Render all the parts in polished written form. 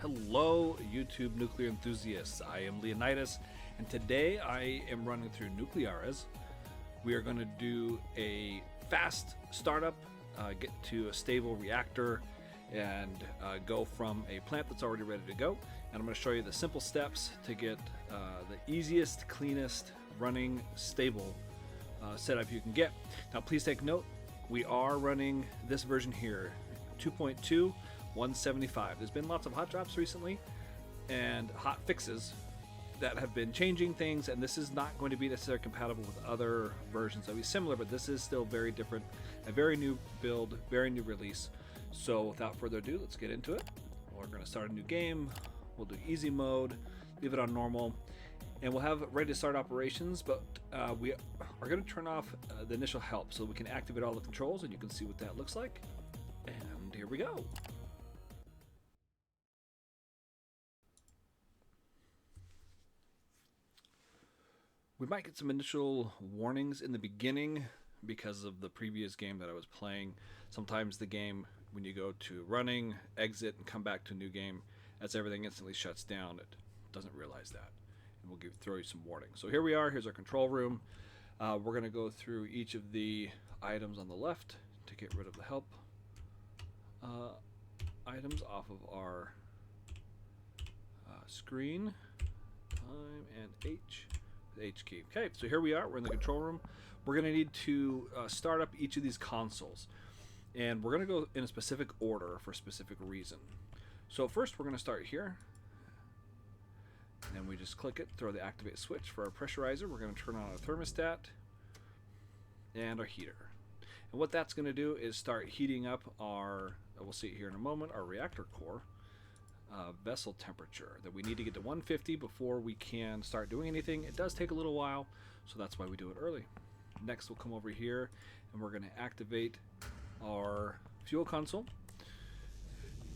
Hello, YouTube nuclear enthusiasts. I am Leonidas, and today I am running through Nucleares. We are going to do a fast startup, get to a stable reactor, and go from a plant that's already ready to go. And I'm going to show you the simple steps to get the easiest, cleanest running stable setup you can get. Now, please take note, we are running this version here, 2.2. 175. There's been lots of hot drops recently and hot fixes that have been changing things, and this is not going to be necessarily compatible with other versions. It'll be similar, but this is still very different. A very new build, very new release. So without further ado, let's get into it. We're going to start a new game. We'll do easy mode, leave it on normal, and we'll have ready to start operations, but we are going to turn off the initial help so we can activate all the controls, and you can see what that looks like. And here we go. We might get some initial warnings in the beginning because of the previous game that I was playing. Sometimes the game, when you go to running, exit, and come back to a new game, as everything instantly shuts down, it doesn't realize that. And we'll throw you some warning. So here we are. Here's our control room. We're going to go through each of the items on the left to get rid of the help items off of our screen. Time and H. H key. Okay, so here we are. We're in the control room. We're going to need to start up each of these consoles, and we're going to go in a specific order for a specific reason. So first, we're going to start here, and we just click it, throw the activate switch for our pressurizer. We're going to turn on our thermostat and our heater, and what that's going to do is start heating up our, we'll see it here in a moment, our reactor core. Vessel temperature that we need to get to 150 before we can start doing anything. It does take a little while, so that's why we do it early. Next, we'll come over here and we're going to activate our fuel console.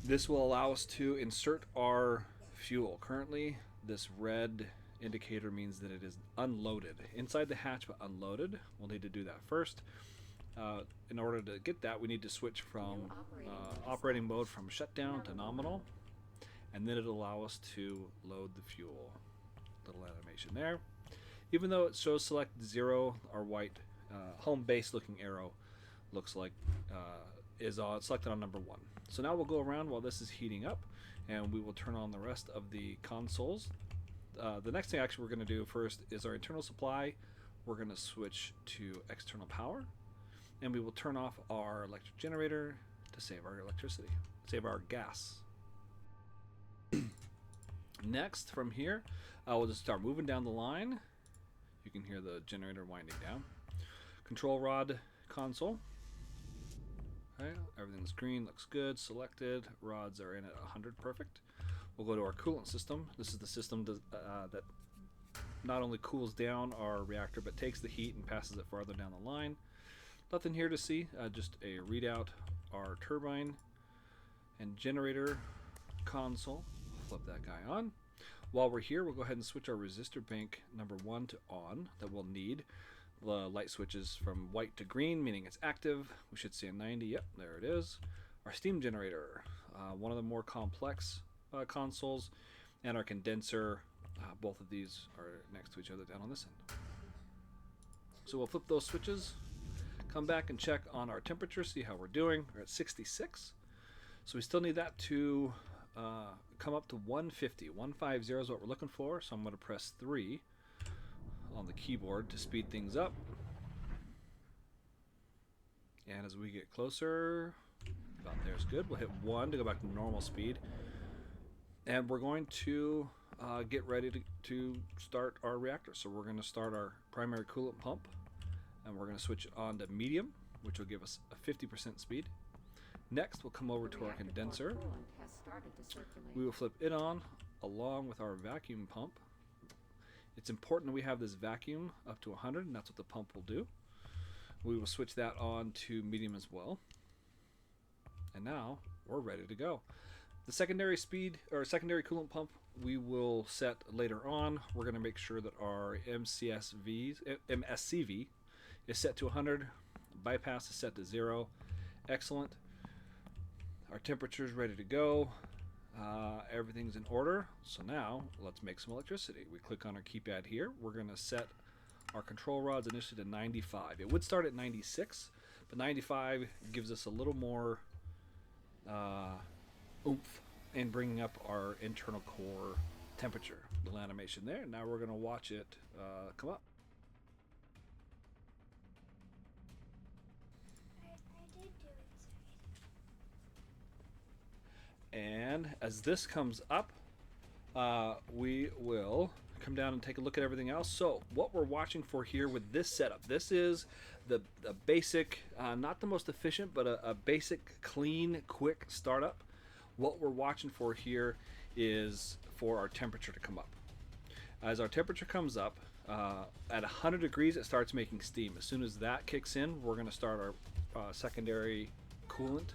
This will allow us to insert our fuel. Currently, this red indicator means that it is unloaded inside the hatch, but unloaded. We'll need to do that first. In order to get that, we need to switch from operating mode from shutdown to nominal, and then it'll allow us to load the fuel. Little animation there. Even though it shows select 0, our white home base looking arrow looks like is selected on number 1. So now we'll go around while this is heating up, and we will turn on the rest of the consoles. The next thing actually we're going to do first is our internal supply. We're going to switch to external power, and we will turn off our electric generator to save our electricity, save our gas. Next, from here, we'll just start moving down the line. You can hear the generator winding down. Control rod console. Okay, everything's green, looks good, selected. Rods are in at 100, perfect. We'll go to our coolant system. This is the system that not only cools down our reactor, but takes the heat and passes it farther down the line. Nothing here to see, just a readout. Our turbine and generator console. Flip that guy on. While we're here, we'll go ahead and switch our resistor bank number 1 to on. That we'll need. The light switches from white to green, meaning it's active. We should see a 90. Yep, there it is. Our steam generator, one of the more complex consoles, and our condenser. Both of these are next to each other down on this end. So we'll flip those switches, come back and check on our temperature, see how we're doing. We're at 66. So we still need that to come up to 150. 150 is what we're looking for, so I'm going to press 3 on the keyboard to speed things up. And as we get closer, about there's good. We'll hit 1 to go back to normal speed. And we're going to get ready to start our reactor. So we're going to start our primary coolant pump, and we're going to switch on to medium, which will give us a 50% speed. Next, we'll come over to our condenser. We will flip it on along with our vacuum pump. It's important that we have this vacuum up to 100, and that's what the pump will do. We will switch that on to medium as well. And now we're ready to go. The secondary speed or secondary coolant pump we will set later on. We're going to make sure that our MSCV is set to 100. Bypass is set to 0. Excellent. Our temperature is ready to go. Everything's in order. So now let's make some electricity. We click on our keypad here. We're going to set our control rods initially to 95. It would start at 96, but 95 gives us a little more oomph in bringing up our internal core temperature. Little animation there. Now we're going to watch it come up. And as this comes up, we will come down and take a look at everything else. So what we're watching for here with this setup, this is the basic, not the most efficient, but a basic, clean, quick startup. What we're watching for here is for our temperature to come up. As our temperature comes up, at 100 degrees, it starts making steam. As soon as that kicks in, we're going to start our secondary coolant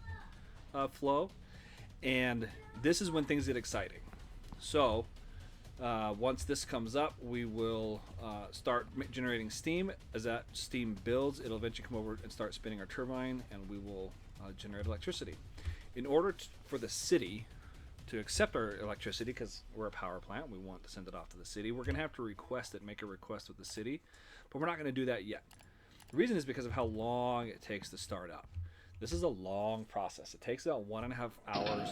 flow. And this is when things get exciting. So once this comes up, we will start generating steam. As that steam builds, it'll eventually come over and start spinning our turbine, and we will generate electricity. In order for the city to accept our electricity, because we're a power plant, we want to send it off to the city, we're going to have to request it, make a request with the city, but we're not going to do that yet. The reason is because of how long it takes to start up. This is a long process. It takes about 1.5 hours.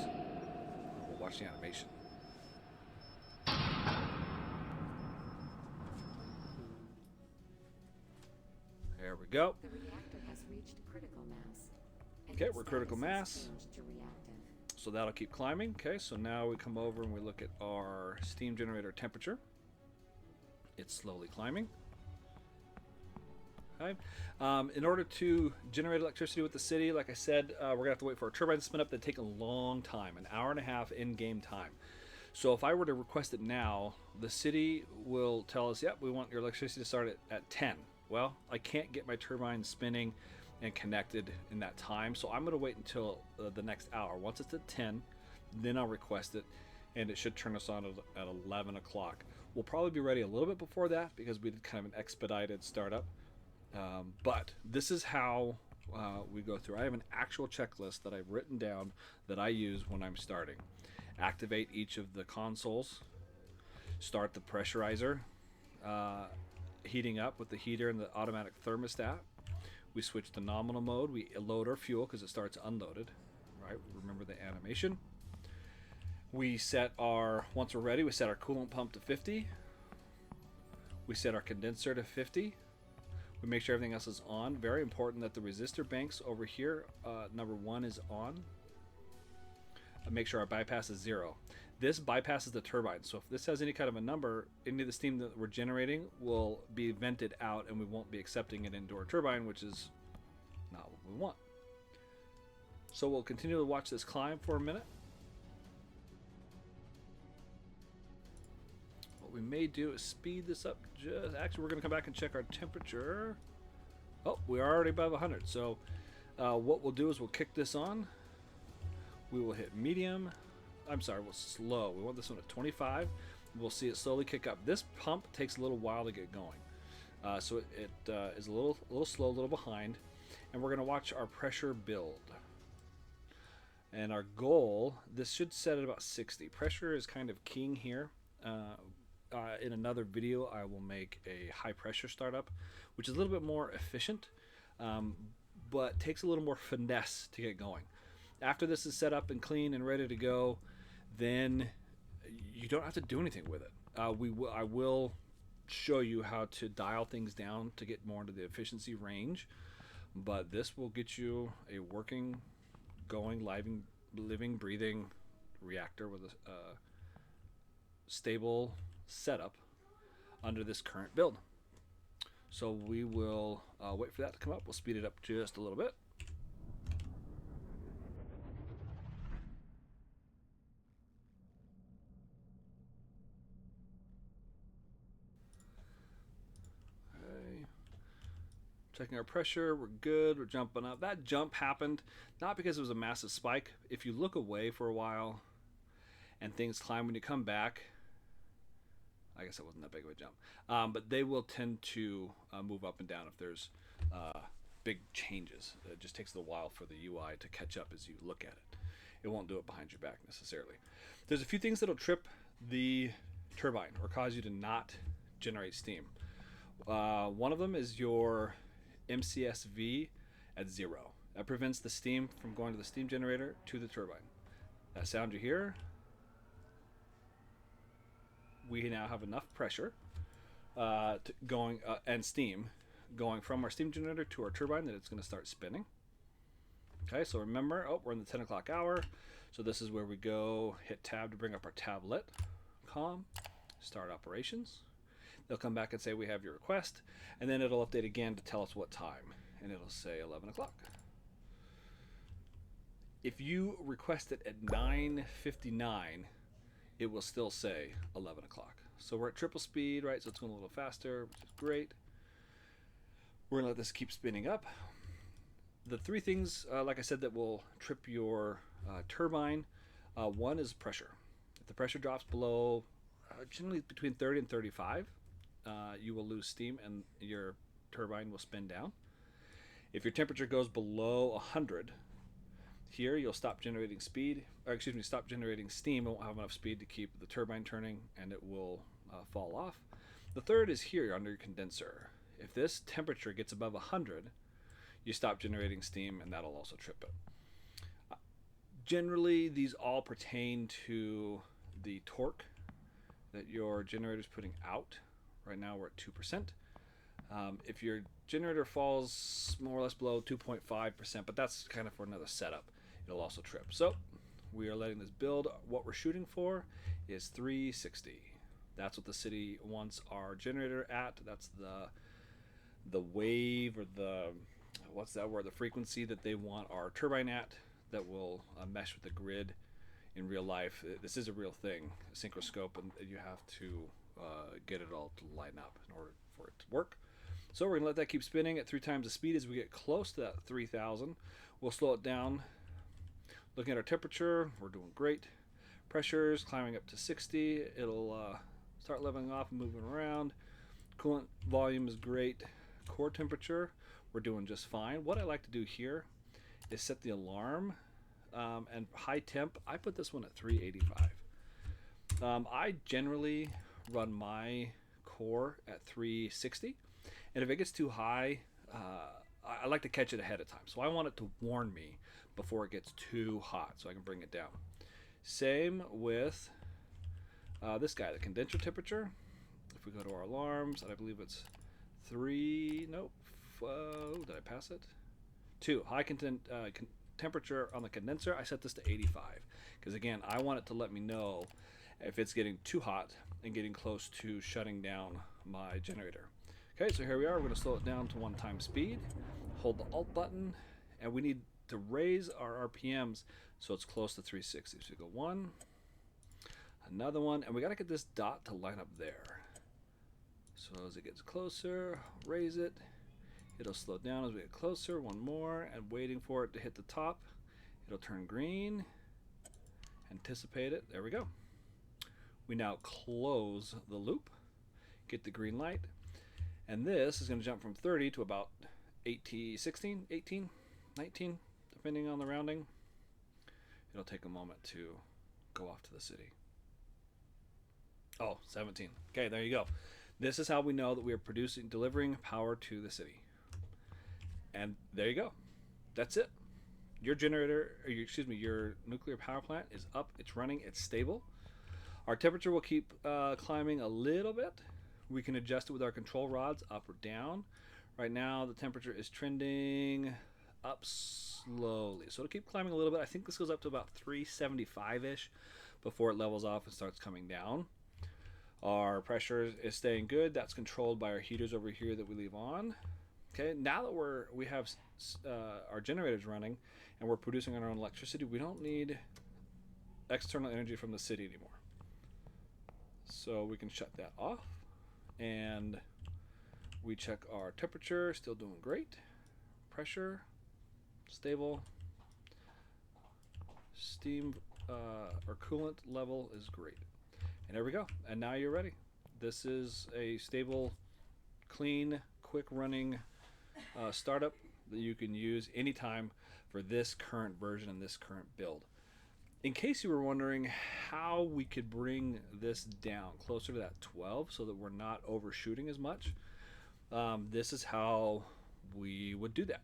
We'll watch the animation. There we go. The reactor has reached critical mass. Okay, we're critical mass. So that'll keep climbing. Okay, so now we come over and we look at our steam generator temperature. It's slowly climbing. Okay. In order to generate electricity with the city, like I said, we're going to have to wait for our turbine to spin up. That'd take a long time, an hour and a half in-game time. So if I were to request it now, the city will tell us, yep, we want your electricity to start at 10. Well, I can't get my turbine spinning and connected in that time, so I'm going to wait until the next hour. Once it's at 10, then I'll request it, and it should turn us on at 11 o'clock. We'll probably be ready a little bit before that because we did kind of an expedited startup. But this is how we go through. I have an actual checklist that I've written down that I use when I'm starting. Activate each of the consoles. Start the pressurizer. Heating up with the heater and the automatic thermostat. We switch to nominal mode. We load our fuel because it starts unloaded. Right? Remember the animation. We set once we're ready, we set our coolant pump to 50. We set our condenser to 50. We make sure everything else is on. Very important that the resistor banks over here, number 1 is on. Make sure our bypass is 0. This bypasses the turbine. So if this has any kind of a number, any of the steam that we're generating will be vented out and we won't be accepting it into our turbine, which is not what we want. So we'll continue to watch this climb for a minute. What we may do is speed this up. Actually, we're going to come back and check our temperature. Oh, we are already above 100. So what we'll do is we'll kick this on. We will hit medium. I'm sorry, we'll slow. We want this one at 25. We'll see it slowly kick up. This pump takes a little while to get going. So it is a little slow, a little behind. And we're going to watch our pressure build. And our goal, this should set at about 60. Pressure is kind of king here. In another video, I will make a high pressure startup, which is a little bit more efficient, but takes a little more finesse to get going. After this is set up and clean and ready to go, then you don't have to do anything with it. I will show you how to dial things down to get more into the efficiency range, but this will get you a working, going, living, breathing reactor with a stable setup under this current build. So we will wait for that to come up. We'll speed it up just a little bit. Checking our pressure, we're good, we're jumping up. That jump happened not because it was a massive spike. If you look away for a while and things climb, when you come back, I guess it wasn't that big of a jump, but they will tend to move up and down if there's big changes. It just takes a while for the UI to catch up as you look at it. It won't do it behind your back necessarily. There's a few things that'll trip the turbine or cause you to not generate steam. One of them is your MCSV at 0. That prevents the steam from going to the steam generator to the turbine. That sound you hear, we now have enough pressure going and steam going from our steam generator to our turbine that it's going to start spinning. Okay, so remember, we're in the 10 o'clock hour. So this is where we go, hit tab to bring up our tablet, start operations. They'll come back and say we have your request, and then it'll update again to tell us what time, and it'll say 11 o'clock. If you request it at 9:59, it will still say 11 o'clock. So we're at triple speed, right? So it's going a little faster, which is great. We're going to let this keep spinning up. The three things, like I said, that will trip your turbine, one is pressure. If the pressure drops below, generally between 30 and 35, you will lose steam and your turbine will spin down. If your temperature goes below 100, here you'll stop generating stop generating steam. It won't have enough speed to keep the turbine turning, and it will fall off. The third is here under your condenser. If this temperature gets above 100, you stop generating steam, and that'll also trip it. Generally, these all pertain to the torque that your generator is putting out. Right now we're at 2%. If your generator falls more or less below 2.5%, but that's kind of for another setup, it'll also trip. So we are letting this build. What we're shooting for is 360. That's what the city wants our generator at. That's the wave, or the the frequency that they want our turbine at, that will mesh with the grid in real life. This is a real thing, a synchroscope, and you have to get it all to line up in order for it to work. So we're going to let that keep spinning at 3 times the speed. As we get close to that 3,000, we'll slow it down. Looking at our temperature, we're doing great. Pressure's climbing up to 60. It'll start leveling off and moving around. Coolant volume is great. Core temperature, we're doing just fine. What I like to do here is set the alarm, and high temp, I put this one at 385. I generally run my core at 360, and if it gets too high, I like to catch it ahead of time. So I want it to warn me before it gets too hot, so I can bring it down. Same with this guy, the condenser temperature. If we go to our alarms, and I believe it's 3, nope, did I pass it? 2, high temperature on the condenser, I set this to 85, because again, I want it to let me know if it's getting too hot and getting close to shutting down my generator. Okay, so here we are. We're going to slow it down to 1 time speed, hold the Alt button, and we need to raise our RPMs so it's close to 360. So we go 1, another one, and we got to get this dot to line up there. So as it gets closer, raise it. It'll slow down as we get closer. 1 more, and waiting for it to hit the top. It'll turn green. Anticipate it. There we go. We now close the loop, get the green light, and this is going to jump from 30 to about 18, 19, depending on the rounding. It'll take a moment to go off to the city. 17. Okay, there you go. This is how we know that we are delivering power to the city. And there you go. That's it. Your generator, your nuclear power plant is up, it's running, it's stable. Our temperature will keep climbing a little bit. We can adjust it with our control rods up or down. Right now the temperature is trending up slowly, so it'll keep climbing a little bit. I think this goes up to about 375-ish before it levels off and starts coming down. Our pressure is staying good. That's controlled by our heaters over here that we leave on. Okay, now that we have our generators running and we're producing our own electricity, we don't need external energy from the city anymore. So we can shut that off, and we check our temperature, still doing great. Pressure, stable. Steam or coolant level is great. And there we go. And now you're ready. This is a stable, clean, quick running startup that you can use anytime for this current version and this current build. In case you were wondering how we could bring this down closer to that 12 so that we're not overshooting as much, this is how we would do that.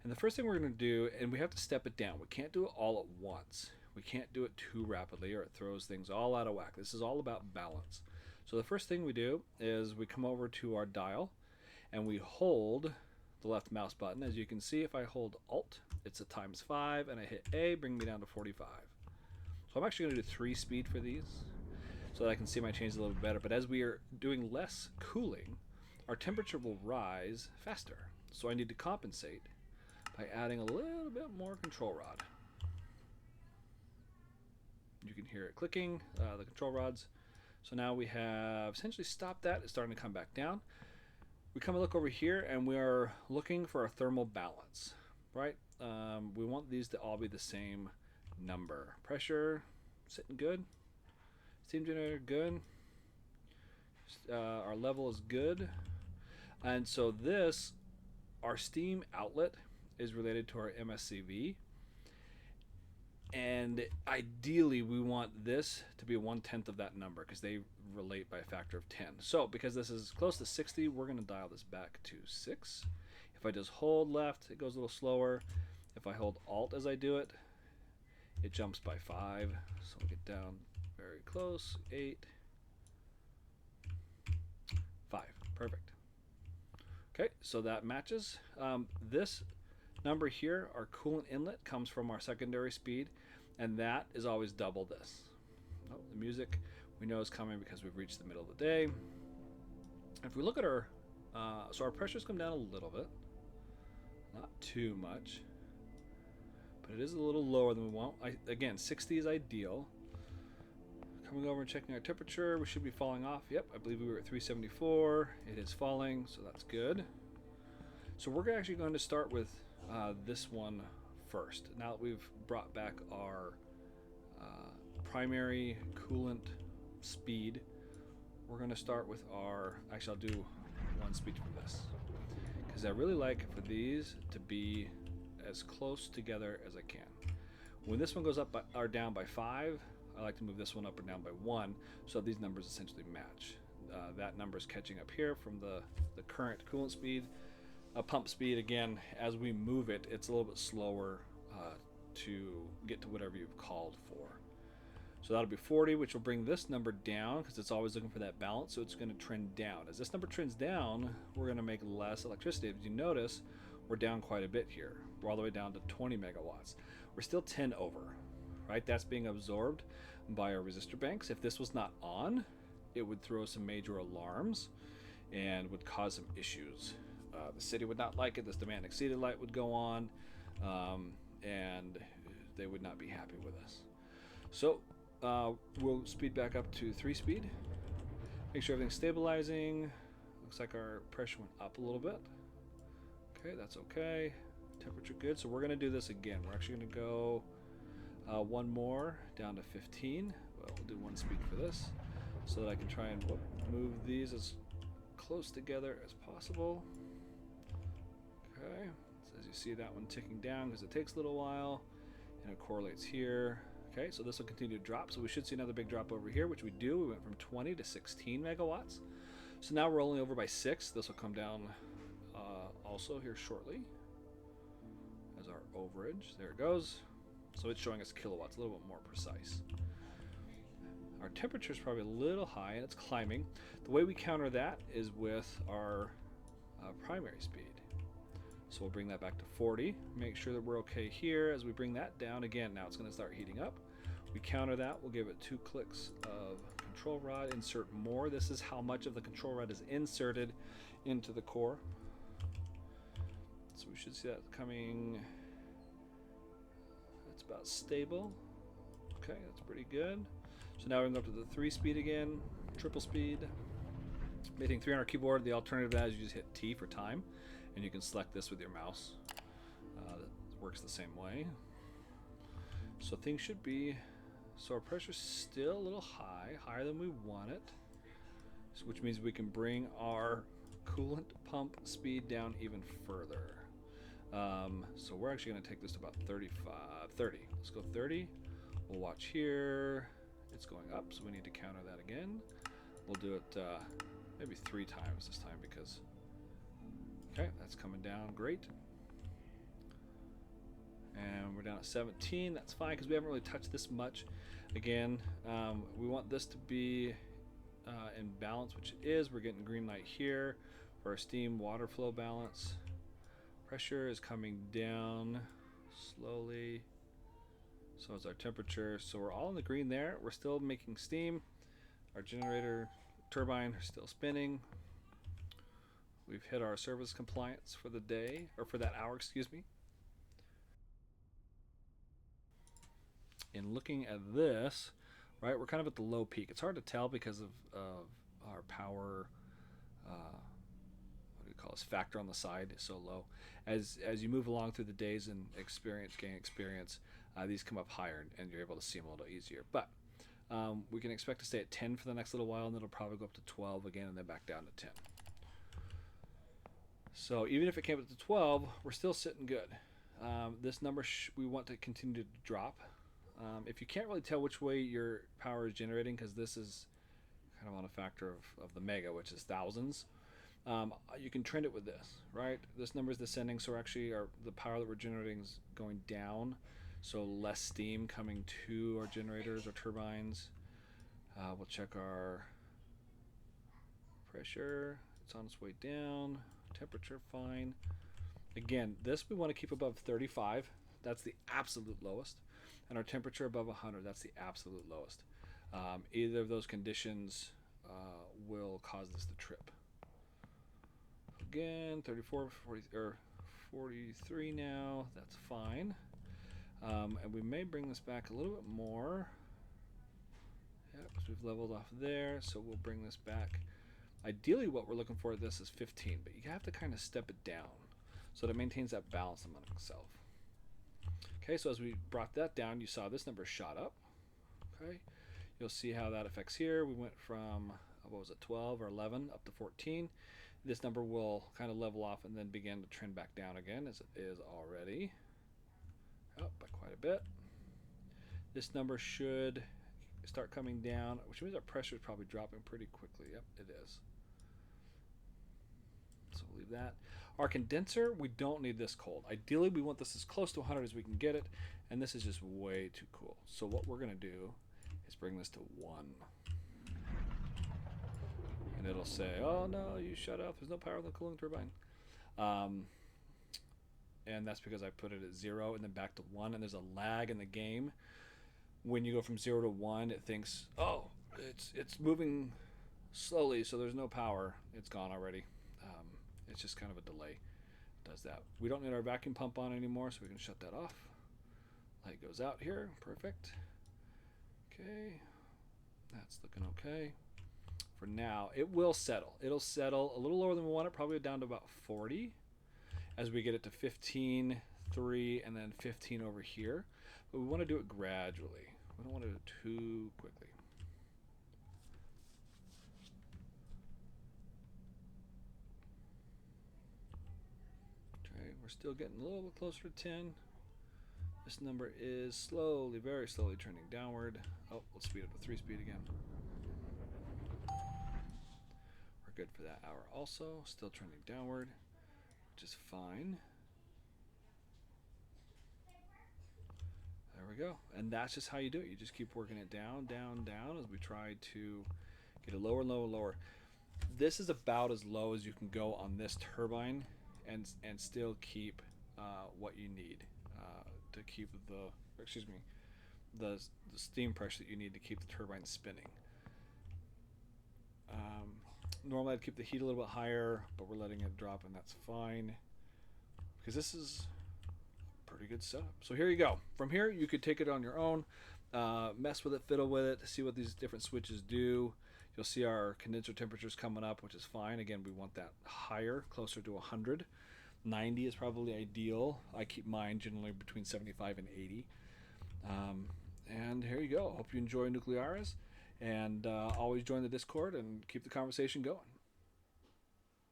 And the first thing we're going to do, and we have to step it down. We can't do it all at once. We can't do it too rapidly or it throws things all out of whack. This is all about balance. So the first thing we do is we come over to our dial and we hold the left mouse button. As you can see, if I hold Alt, it's a ×5, and I hit A, bring me down to 45. So I'm actually going to do 3 speed for these so that I can see my changes a little bit better. But as we are doing less cooling, our temperature will rise faster. So I need to compensate by adding a little bit more control rod. You can hear it clicking, the control rods. So now we have essentially stopped that. It's starting to come back down. We come and look over here and we are looking for a thermal balance, right? We want these to all be the same number. Pressure, sitting good. Steam generator, good. Our level is good. And so this, our steam outlet, is related to our MSCV. And ideally we want this to be 1/10 of that number because they relate by a factor of 10. So because this is close to 60, we're going to dial this back to 6. If I just hold left, it goes a little slower. If I hold Alt as I do it, it jumps by 5. So we'll get down very close. 8, 5. Perfect. Okay, so that matches. This number here, our coolant inlet, comes from our secondary speed, and that is always double this. Oh, the music we know is coming because we've reached the middle of the day. If we look at our, so our pressures come down a little bit, not too much, but it is a little lower than we want. Again, 60 is ideal. Coming over and checking our temperature, we should be falling off. Yep, I believe we were at 374. It is falling, so that's good. So we're actually going to start with this one first. Now that we've brought back our primary coolant speed, we're going to start with our, actually I'll do 1 speed for this because I really like for these to be as close together as I can. When this one goes up by, or down by 5, I like to move this one up or down by 1 so these numbers essentially match. That number is catching up here from the current coolant speed. Pump speed, again, as we move it, it's a little bit slower to get to whatever you've called for. So that'll be 40, which will bring this number down because it's always looking for that balance, so it's going to trend down. As this number trends down, we're going to make less electricity. As you notice, we're down quite a bit here. We're all the way down to 20 megawatts. We're still 10 over, right? That's being absorbed by our resistor banks. If this was not on, it would throw some major alarms and would cause some issues. The city would not like it. This demand exceeded light would go on, and they would not be happy with us. So we'll speed back up to 3 speed. Make sure everything's stabilizing. Looks like our pressure went up a little bit. Okay, that's okay. Temperature good. So we're going to do this again. We're actually going to go one more down to 15. Well, we'll do 1 speed for this so that I can try and move these as close together as possible. Okay, so as you see that one ticking down because it takes a little while and it correlates here. Okay, so this will continue to drop, so we should see another big drop over here, which we do. We went from 20 to 16 megawatts. So now we're only over by 6. This will come down also here shortly as our overage. There it goes. So it's showing us kilowatts, a little bit more precise. Our temperature is probably a little high and it's climbing. The way we counter that is with our primary speed. So we'll bring that back to 40. Make sure that we're okay here. As we bring that down again, now it's going to start heating up. We counter that. We'll give it 2 clicks of control rod. Insert more. This is how much of the control rod is inserted into the core. So we should see that coming. It's about stable. Okay, that's pretty good. So now we're going to go up to the 3 speed again, triple speed. Hitting 3 on our keyboard. The alternative to that is you just hit T for time, and you can select this with your mouse. That works the same way. So things should be, so our pressure's still a little high, higher than we want it, so which means we can bring our coolant pump speed down even further. So we're actually going to take this to about 30. Let's go 30. We'll watch here. It's going up, so we need to counter that again. We'll do it maybe 3 times this time because... Okay, that's coming down great. And we're down at 17. That's fine because we haven't really touched this much. Again, we want this to be in balance, which it is. We're getting green light here for our steam water flow balance. Pressure is coming down slowly. So is our temperature. So we're all in the green there. We're still making steam. Our generator turbine are still spinning. We've hit our service compliance for the day, or for that hour, excuse me. In looking at this, right, we're kind of at the low peak. It's hard to tell because of our power, what do you call this, factor on the side is so low. As you move along through the days and gain experience, these come up higher and you're able to see them a little easier. But we can expect to stay at 10 for the next little while, and then it'll probably go up to 12 again and then back down to 10. So even if it came up to 12, we're still sitting good. This number we want to continue to drop. If you can't really tell which way your power is generating, because this is kind of on a factor of the mega, which is thousands, you can trend it with this, right? This number is descending, so actually the power that we're generating is going down, so less steam coming to our generators or turbines. We'll check our pressure. It's on its way down. Temperature, fine. Again, this we want to keep above 35. That's the absolute lowest. And our temperature above 100, that's the absolute lowest. Either of those conditions will cause this to trip. Again, 34, 40, or 43 now, that's fine. And we may bring this back a little bit more. Yeah, because we've leveled off there, so we'll bring this back. Ideally what we're looking for at this is 15, but you have to kind of step it down so that it maintains that balance among itself. Okay, so as we brought that down, you saw this number shot up. Okay, you'll see how that affects here. We went from, what was it, 12 or 11 up to 14. This number will kind of level off and then begin to trend back down again, as it is already. Up by quite a bit. This number should start coming down, which means our pressure is probably dropping pretty quickly. Yep, it is. So we'll leave that. Our condenser, we don't need this cold. Ideally, we want this as close to 100 as we can get it, and this is just way too cool. So what we're going to do is bring this to 1. And it'll say, oh no, you shut off. There's no power in the cooling turbine. And that's because I put it at 0 and then back to 1, and there's a lag in the game. When you go from 0 to 1, it thinks, oh, it's moving slowly, so there's no power. It's gone already. It's just kind of a delay. It does that. We don't need our vacuum pump on anymore, so we can shut that off. Light goes out here. Perfect. Okay. That's looking okay. For now, it will settle. It'll settle a little lower than we want it, probably down to about 40 as we get it to 15, 3, and then 15 over here. But we want to do it gradually. We don't want to do it too quickly. Okay, we're still getting a little bit closer to 10. This number is slowly, very slowly trending downward. Oh, let's speed up to 3 speed again. We're good for that hour also. Still trending downward, which is fine. There we go. And that's just how you do it. You just keep working it down, down, down as we try to get it lower, lower, lower. This is about as low as you can go on this turbine and still keep what you need to keep the steam pressure that you need to keep the turbine spinning. Normally I'd keep the heat a little bit higher, but we're letting it drop, and that's fine because this is pretty good setup. So here you go. From here you could take it on your own, mess with it, fiddle with it, see what these different switches do. You'll see our condenser temperatures coming up, which is fine. Again, we want that higher, closer to 100. 90 is probably ideal. I keep mine generally between 75 and 80. And here you go. Hope you enjoy Nuclearis, and always join the Discord and keep the conversation going.